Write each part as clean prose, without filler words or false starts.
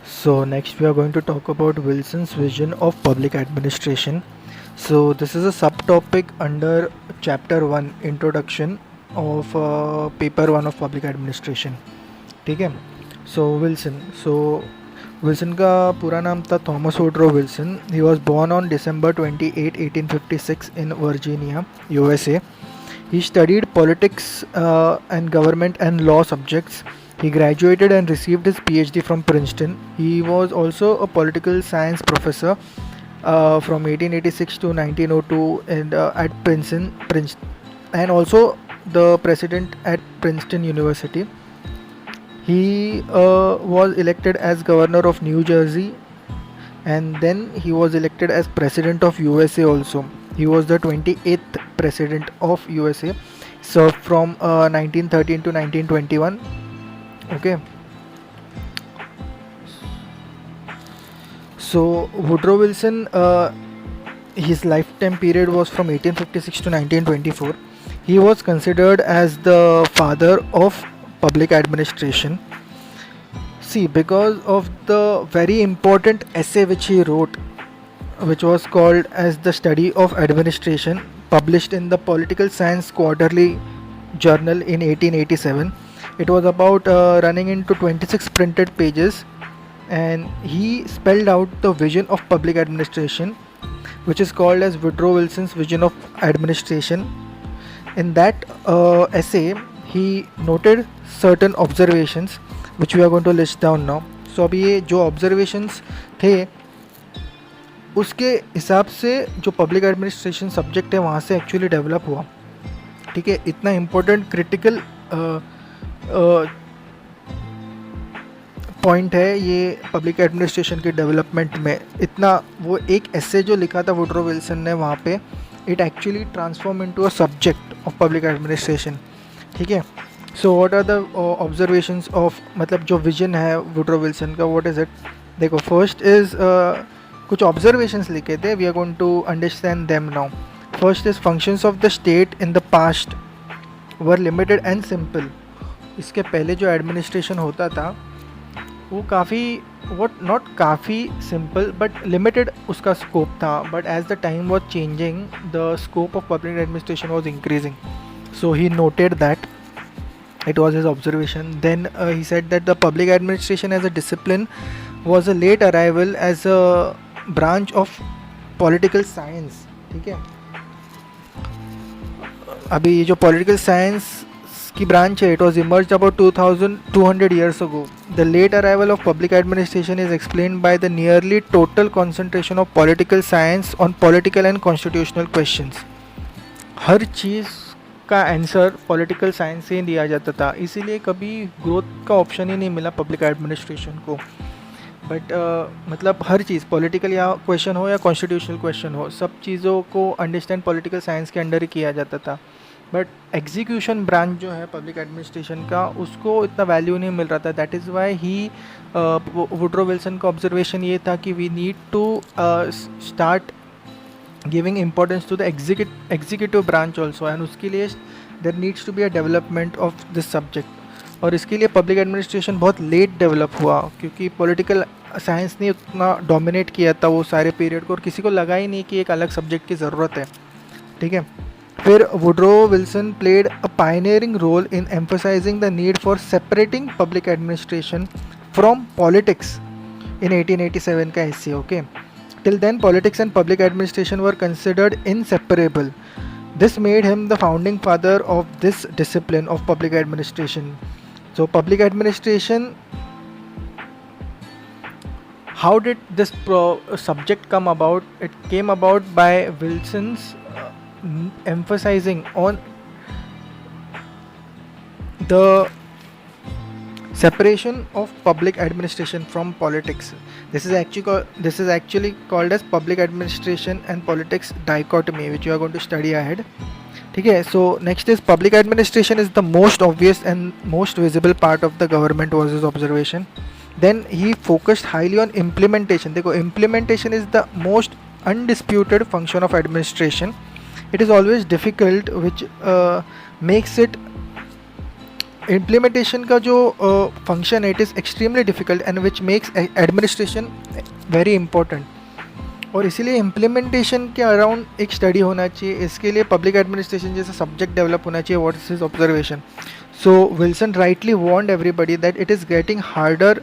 So next we are going to talk about Wilson's vision of public administration. So this is a subtopic under chapter 1 introduction of paper 1 of public administration. ठीक है. So Wilson का पूरा नाम था Thomas Woodrow Wilson. He was born on December 28, 1856 in Virginia, USA. He studied politics and government and law subjects. He graduated and received his PhD from Princeton. He was also a political science professor from 1886 to 1902 at Princeton, and also the president at Princeton University. He was elected as governor of New Jersey, and then he was elected as president of USA also. He was the 28th president of USA, served from 1913 to 1921. Okay. So Woodrow Wilson, his lifetime period was from 1856 to 1924. He was considered as the father of public administration. See, because of the very important essay which he wrote, which was called as The Study of Administration, published in the Political Science Quarterly Journal in 1887. It was about running into 26 printed pages, and he spelled out the vision of public administration, which is called as Woodrow Wilson's vision of administration. In that essay, he noted certain observations which we are going to list down now. So अभी ये जो observations थे उसके हिसाब से जो public administration subject है वहाँ से एक्चुअली डेवलप हुआ. ठीक है. इतना इम्पोर्टेंट क्रिटिकल पॉइंट है ये पब्लिक एडमिनिस्ट्रेशन के डेवलपमेंट में. इतना वो एक ऐसे जो लिखा था वुड्रो विल्सन ने वहाँ पे, it actually transform into a subject of public administration. ठीक है. So what are the observations of, मतलब जो विजन है वुड्रो विल्सन का, व्हाट इज़ इट. देखो, फर्स्ट इज़ कुछ ऑब्जर्वेशंस लिखे थे. We are going to understand them now. First is functions of the state in the past were limited and simple. इसके पहले जो एडमिनिस्ट्रेशन होता था वो काफ़ी नॉट काफ़ी सिंपल बट लिमिटेड उसका स्कोप था. But as the time was changing, the scope of public administration was increasing. So he noted that. It was his observation. Then he said that the public administration as a discipline was a late arrival as a branch of political science. ठीक है. अभी ये जो political science की branch है, it was emerged about 2200 years ago. The late arrival of public administration is explained by the nearly total concentration of political science on political and constitutional questions. हर चीज़ का answer political science से ही दिया जाता था, इसीलिए कभी growth का option ही नहीं मिला पब्लिक एडमिनिस्ट्रेशन को. बट मतलब हर चीज़ पॉलिटिकल या क्वेश्चन हो या कॉन्स्टिट्यूशनल क्वेश्चन हो, सब चीज़ों को अंडरस्टैंड पॉलिटिकल साइंस के अंडर ही किया जाता था. बट एग्जीक्यूशन ब्रांच जो है पब्लिक एडमिनिस्ट्रेशन का, उसको इतना वैल्यू नहीं मिल रहा था. That is why he Woodrow Wilson का ऑब्जर्वेशन ये था कि we need to start giving importance to the executive branch also, and उसके लिए there needs to be a development of this subject. और इसके लिए पब्लिक एडमिनिस्ट्रेशन बहुत लेट डेवलप हुआ, क्योंकि पॉलिटिकल साइंस ने उतना डोमिनेट किया था वो सारे पीरियड को, और किसी को लगा ही नहीं कि एक अलग सब्जेक्ट की ज़रूरत है. ठीक है. फिर Woodrow Wilson played a pioneering role in emphasising the need for separating public administration from politics in 1887 का हिस्से. Okay. Till then, politics and public administration were considered inseparable. This made him the founding father of this discipline of public administration. So, public administration, how did this subject come about? It came about by Wilson's emphasizing on the separation of public administration from politics. This is actually called as public administration and politics dichotomy, which you are going to study ahead. ठीक है. So next is public administration is the most obvious and most visible part of the government, was his observation. Then he focused highly on implementation. देखो, implementation is the most undisputed function of administration. It is always difficult, which makes it implementation का जो function है, it is extremely difficult and which makes administration very important. और इसीलिए implementation के around एक study होना चाहिए। इसके लिए पब्लिक एडमिनिस्ट्रेशन जैसा सब्जेक्ट डेवलप होना चाहिए। What is his observation? So Wilson rightly warned everybody that it is getting harder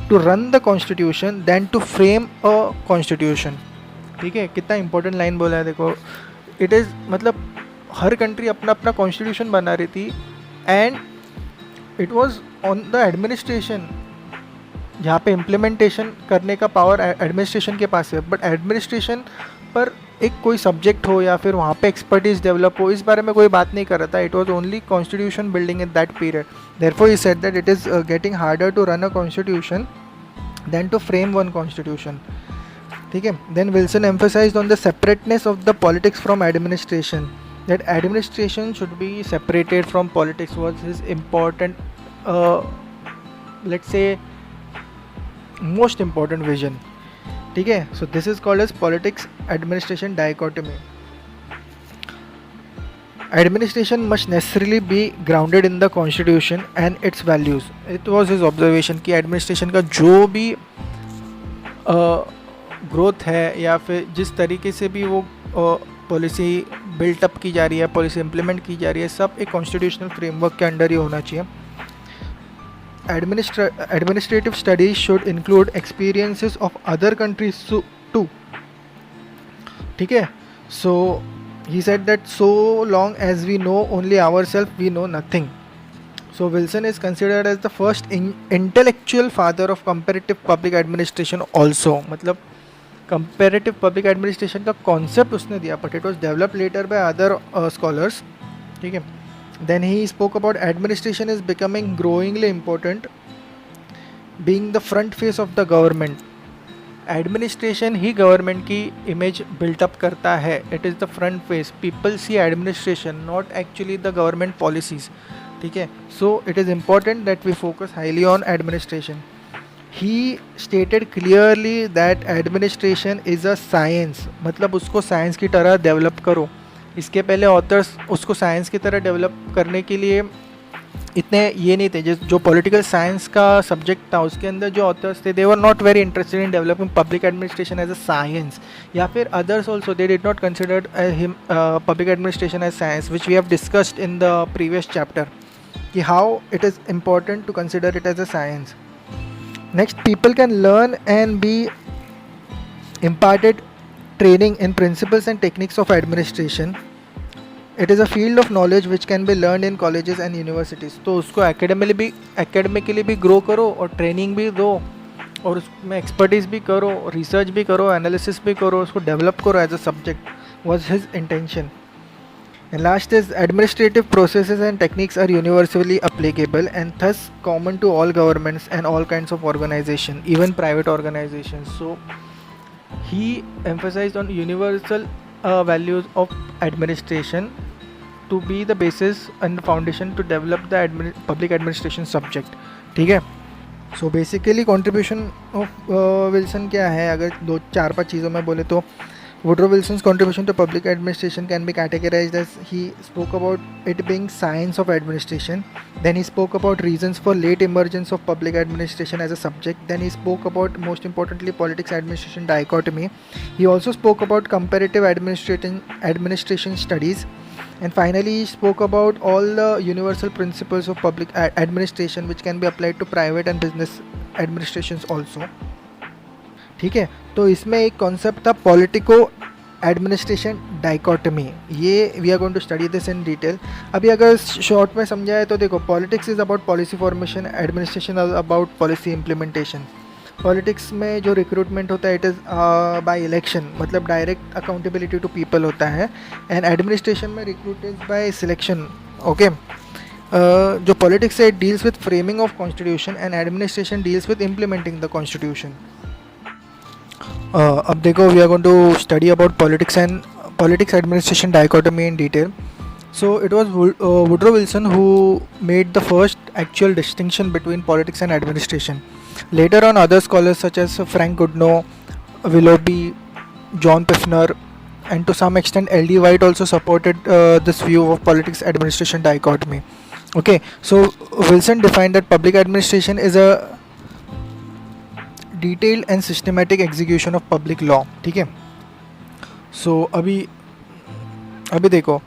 to run the constitution than to frame a constitution. ठीक है, कितना इंपॉर्टेंट लाइन बोला है देखो। इट इज़ मतलब हर कंट्री अपना अपना कॉन्स्टिट्यूशन बना रही थी and it was on the administration, जहाँ पे इम्प्लीमेंटेशन करने का पावर एडमिनिस्ट्रेशन के पास है। बट एडमिनिस्ट्रेशन पर एक कोई सब्जेक्ट हो या फिर वहाँ पे एक्सपर्टीज डेवलप हो, इस बारे में कोई बात नहीं कर रहा था। It was only constitution building in that period. Therefore he said that it is getting harder to run a constitution than to frame one constitution. ठीक है, then Wilson emphasised on the separateness of the politics from administration, that administration should be separated from politics was his important let's say most important vision. ठीक है, so this is called as politics administration dichotomy. Administration must necessarily be grounded in the constitution and its values. It was his observation कि administration का जो भी growth है या फिर जिस तरीके से भी वो पॉलिसी बिल्टअप की जा रही है, पॉलिसी इम्प्लीमेंट की जा रही है, सब एक कॉन्स्टिट्यूशनल फ्रेमवर्क के अंडर ही होना चाहिए। Administrative studies should include experiences of other countries too. ठीक है, so he said that so long as we know only ourself we know nothing. So Wilson is considered as the first intellectual father of comparative public administration also. मतलब comparative public administration का concept उसने दिया, but it was develop later by other scholars. ठीक है, then he spoke about administration is becoming growingly important being the front face of the government. Administration ही government की image built up करता है। It is the front face, people see administration not actually the government policies. ठीक है, so it is important that we focus highly on administration. He stated clearly that administration is a science, मतलब उसको science की तरह develop करो। इसके पहले authors उसको साइंस की तरह डेवलप करने के लिए इतने ये नहीं थे। जो पॉलिटिकल साइंस का सब्जेक्ट था उसके अंदर जो ऑथर्स थे, they were not very interested in developing public administration as a science, या फिर others also they did not considered him public administration as science, which we have discussed in the previous chapter कि how it is important to consider it as a science. Next, people can learn and be imparted training in principles and techniques of administration. It is a field of knowledge which can be learned in colleges and universities. तो उसको academically भी grow करो और training भी दो और उसमें expertise भी करो, research भी करो, analysis भी करो, उसको develop करो as a subject was his intention. And last is administrative processes and techniques are universally applicable and thus common to all governments and all kinds of organization, even private organizations. So he emphasized on universal values of administration to be the basis and foundation to develop the public administration subject. ठीक है, so basically contribution of Wilson क्या है, अगर 2-4-5 चीज़ों में बोले तो Woodrow Wilson's contribution to public administration can be categorized as he spoke about it being science of administration. Then he spoke about reasons for late emergence of public administration as a subject. Then he spoke about, most importantly, politics administration dichotomy. He also spoke about comparative administration studies. And finally, he spoke about all the universal principles of public administration which can be applied to private and business administrations also. ठीक है, तो इसमें एक concept था politico administration dichotomy. ये we are going to study this in detail. अभी अगर short में समझाए तो देखो, politics is about policy formation, administration about policy implementation. Politics में जो रिक्रूटमेंट होता है इट इज़ बाय इलेक्शन, मतलब डायरेक्ट अकाउंटेबिलिटी टू पीपल होता है. एंड एडमिनिस्ट्रेशन में recruit is by selection. Okay, जो पॉलिटिक्स है it deals with framing of constitution and administration deals with implementing the constitution. अब देखो, we are going to study about politics administration dichotomy in detail. So it was Woodrow Wilson who made the first actual distinction between politics and administration. Later on, other scholars such as Frank Goodnow, Willoughby, John Pfiffner, and to some extent L.D. White also supported this view of politics administration dichotomy. Okay, so Wilson defined that public administration is a detailed and systematic execution of public law. ठीक है, so अभी अभी देखो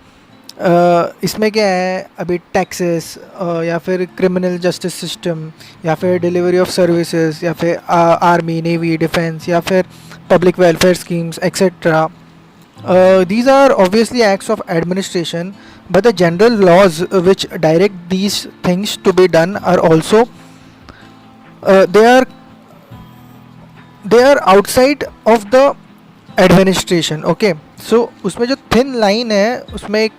इसमें क्या है, अभी taxes या फिर क्रिमिनल जस्टिस सिस्टम या फिर डिलीवरी ऑफ सर्विसेज या फिर आर्मी नेवी डिफेंस या फिर public welfare schemes etcetera. These are obviously acts of administration, but the general laws which direct these things to be done are also they are outside of the administration. Okay, so उसमें जो thin line है उसमें एक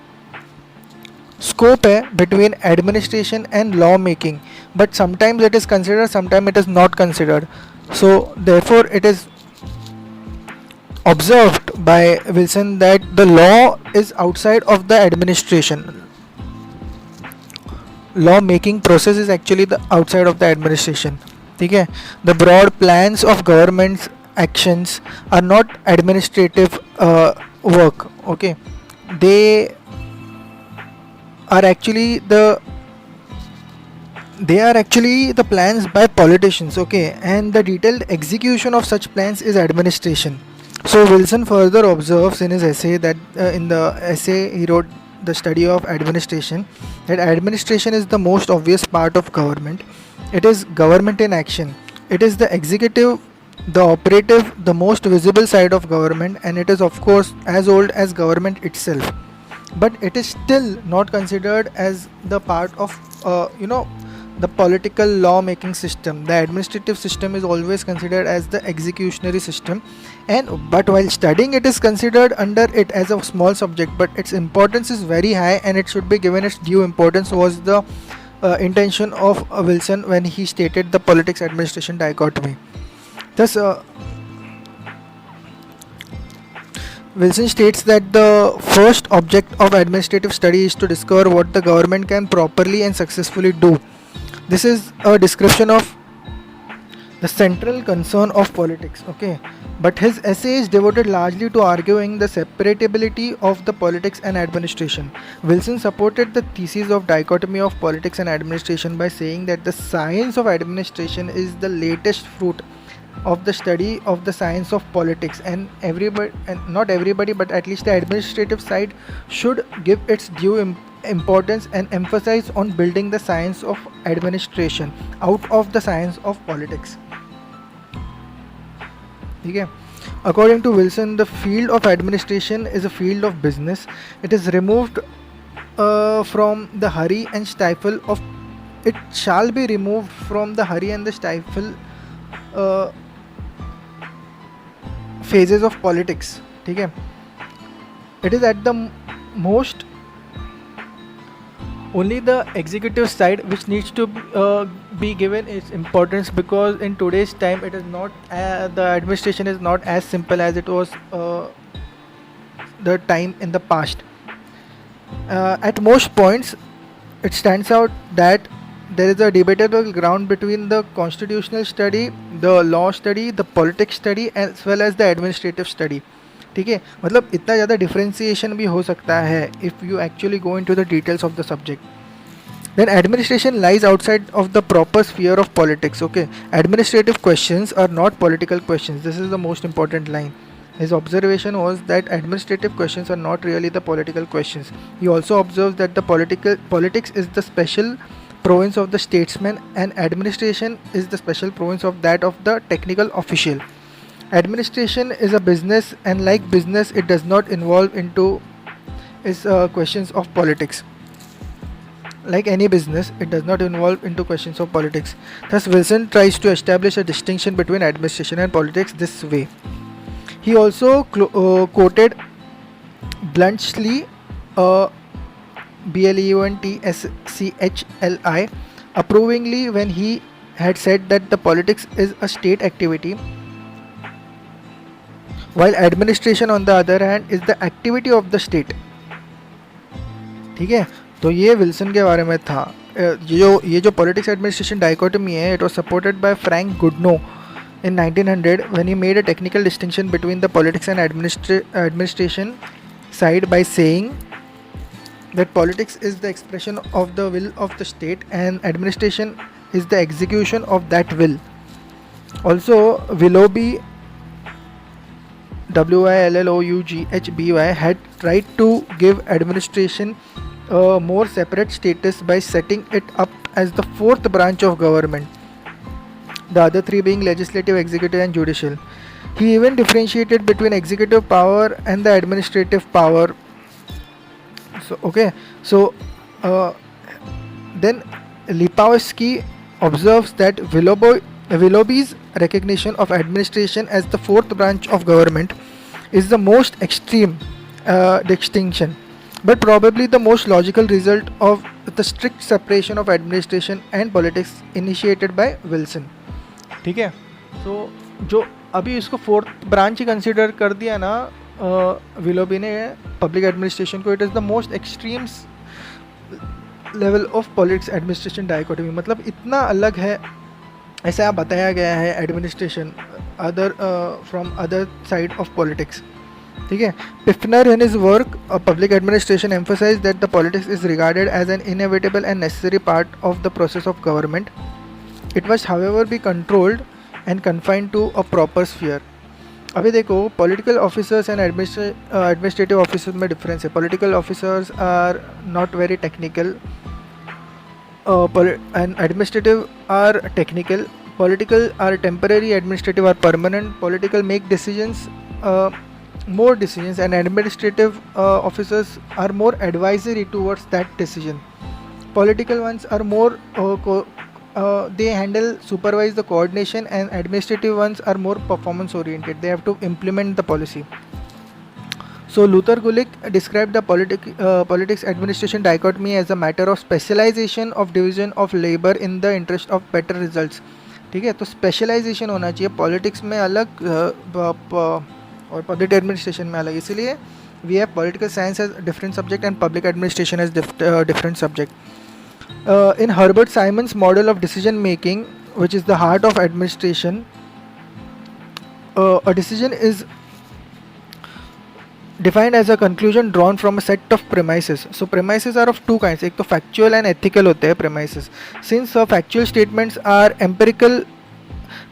scope है between administration and law making, but sometimes it is considered, sometimes it is not considered. So therefore it is observed by Wilson that the law is outside of the administration. Law making process is actually the outside of the administration. ठीक है, the broad plans of government's actions are not administrative work. Okay, they are actually the plans by politicians. Okay, and the detailed execution of such plans is administration. So Wilson further observes in his essay that in the essay he wrote, the study of administration, that administration is the most obvious part of government. It is government in action. It is the executive, the operative, the most visible side of government, and it is of course as old as government itself. But it is still not considered as the part of the political law making system. The administrative system is always considered as the executionary system, but while studying it is considered under it as a small subject, but its importance is very high and it should be given its due importance, was the intention of Wilson when he stated the politics administration dichotomy. Thus Wilson states that the first object of administrative study is to discover what the government can properly and successfully do. This is a description of the central concern of politics. Okay, but his essay is devoted largely to arguing the separability of the politics and administration. Wilson supported the thesis of dichotomy of politics and administration by saying that the science of administration is the latest fruit of the study of the science of politics, and everybody, and not everybody, but at least the administrative side should give its due importance and emphasize on building the science of administration out of the science of politics. Okay. According to Wilson, the field of administration is a field of business. It is removed from the hurry and stifle of it shall be removed from the hurry and the stifle phases of politics. Okay. It is at the most only the executive side which needs to be given its importance, because in today's time it is not the administration is not as simple as it was the time in the past. At most points it stands out that there is a debatable ground between the constitutional study, the law study, the politics study, as well as the administrative study. ठीक है, मतलब इतना ज़्यादा differentiation भी हो सकता है if you actually go into the details of the subject. Then administration lies outside of the proper sphere of politics. Okay, administrative questions are not political questions. This is the most important line. His observation was that administrative questions are not really the political questions. He also observes that the politics is the special province of the statesman, and administration is the special province of that of the technical official. Administration is a business, and like business, it does not involve into questions of politics. Like any business, it does not involve into questions of politics. Thus, Wilson tries to establish a distinction between administration and politics this way. He also quoted Bluntschli, Bluntschli, approvingly when he had said that the politics is a state activity, while administration on the other hand is the activity of the state. ठीक है, तो ये Wilson के बारे में था. ये जो पॉलिटिक्स एडमिनिस्ट्रेशन डाइकोटमी है, it was supported by Frank Goodnow in 1900 when he made a technical distinction between the politics and administration side by saying that politics is the expression of the will of the state and administration is the execution of that will. Also, Willoughby, Willoughby, had tried to give administration a more separate status by setting it up as the fourth branch of government, the other three being legislative, executive, and judicial. He even differentiated between executive power and the administrative power. So then Lipowski observes that Willoughby's recognition of administration as the fourth branch of government is the most extreme distinction, but probably the most logical result of the strict separation of administration and politics initiated by Wilson. ठीक है, सो जो अभी इसको fourth branch ही consider कर दिया ना Willoughby ने public administration को, it is the most extreme level of politics administration dichotomy, मतलब इतना अलग है ऐसा बताया गया है administration other from other side of politics. ठीक है, Pfiffner in his work public administration emphasise that the politics is regarded as an inevitable and necessary part of the process of government. It must however be controlled and confined to a proper sphere. अभी देखो political officers and administrative officers में difference है. Political officers are not very technical and administrative are technical. Political are temporary, administrative are permanent. Political make decisions, more decisions, and administrative officers are more advisory towards that decision. Political ones are more they handle, supervise the coordination, and administrative ones are more performance oriented. They have to implement the policy. So Luther Gulick described the politics administration dichotomy as a matter of specialization of division of labor in the interest of better results. ठीक है, तो specialisation होना चाहिए politics में अलग और public administration में अलग. इसीलिए we have political science as different subject and public administration as different subject. In Herbert Simon's model of decision making, which is the heart of administration, a decision is defined as a conclusion drawn from a set of premises. So premises are of two kinds. एक तो factual and ethical होते हैं premises. Since factual statements are empirical,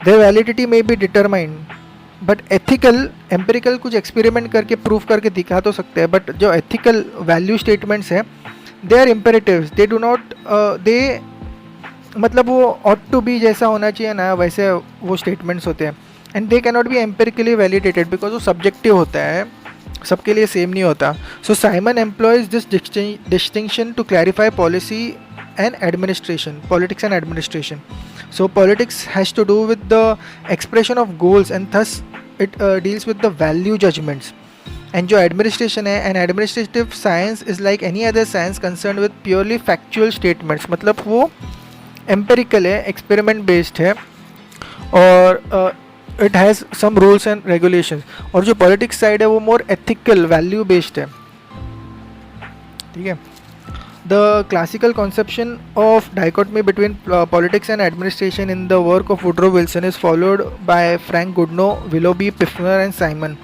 their validity may be determined. But empirical कुछ experiment करके prove करके दिखा तो सकते हैं. But जो ethical value statements हैं, they are imperatives. They do not they मतलब वो ought to be जैसा होना चाहिए ना वैसे वो statements होते हैं. And they cannot be empirically validated because वो subjective होता है, सबके लिए सेम नहीं होता. So Simon employs this distinction to clarify policy and administration, politics and administration. So politics has to do with the expression of goals and thus it deals with the value judgements. And जो administration है, and administrative science is like any other science concern with purely factual statements, मतलब वो empirical है, experiment based है और it has some rules and regulations. और जो politics side है वो मोर एथिकल, वैल्यू बेस्ड है. ठीक है, the classical conception of dichotomy between politics and administration in the work of Woodrow Wilson is followed by Frank Goodnow, Willoughby, Pfiffner and Simon.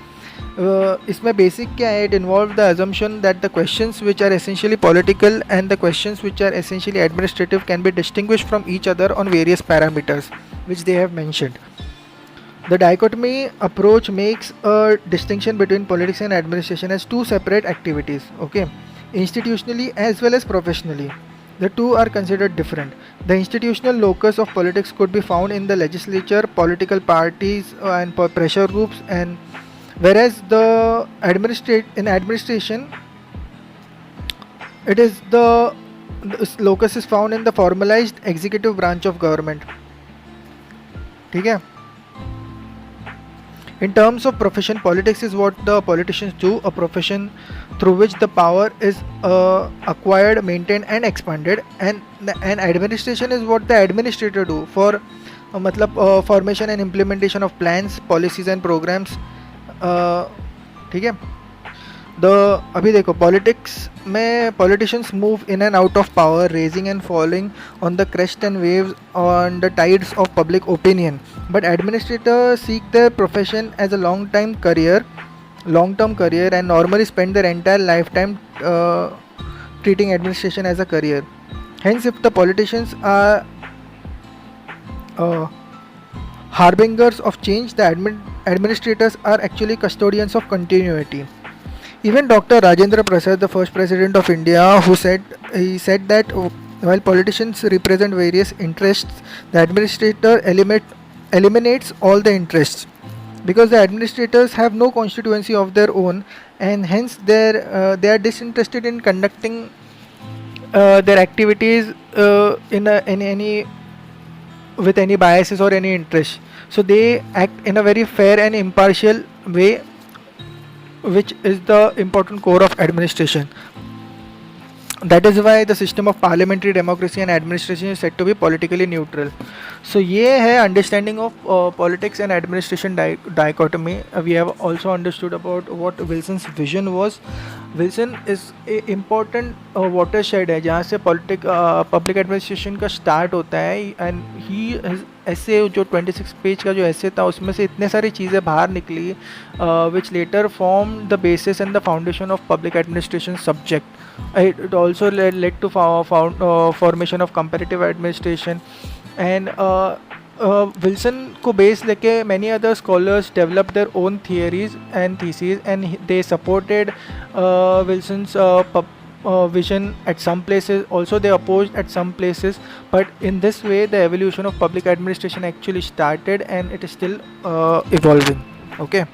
इसमें basic क्या है? It involve the assumption that the questions which are essentially political and the questions which are essentially administrative can be distinguished from each other on various parameters which they have mentioned. The dichotomy approach makes a distinction between politics and administration as two separate activities, okay, institutionally as well as professionally. The two are considered different. The institutional locus of politics could be found in the legislature, political parties, and pressure groups, and whereas the administration, it is the locus is found in the formalized executive branch of government. ठीक है. In terms of profession, politics is what the politicians do, a profession through which the power is acquired, maintained and expanded, and administration is what the administrator do for मतलब formation and implementation of plans, policies and programs. ठीक है. अभी देखो politics में politicians move in and out of power, raising and falling on the crest and waves on the tides of public opinion. But administrators seek their profession as a long-term career and normally spend their entire lifetime treating administration as a career. Hence, if the politicians are harbingers of change, the administrators are actually custodians of continuity. Even Dr. Rajendra Prasad, the first president of India, he said that while politicians represent various interests, the administrator eliminates all the interests, because the administrators have no constituency of their own, and hence they are disinterested in conducting their activities in any with any biases or any interest. So they act in a very fair and impartial way, which is the important core of administration. That is why the system of parliamentary democracy and administration is said to be politically neutral. So ये है understanding of politics and administration dichotomy. We have also understood about what Wilson's vision was. Wilson is a important watershed है जहाँ से public administration का start होता है, and he ऐसे जो 26 पेज का जो ऐसे था उसमें से इतने सारी चीज़ें बाहर निकली which later formed the basis and the foundation of public administration subject. It also led to formation of comparative administration, and Wilson को base लेके many other scholars developed their own theories and theses, and they supported Wilson's vision at some places. Also they opposed at some places, but in this way the evolution of public administration actually started, and it is still evolving. Okay.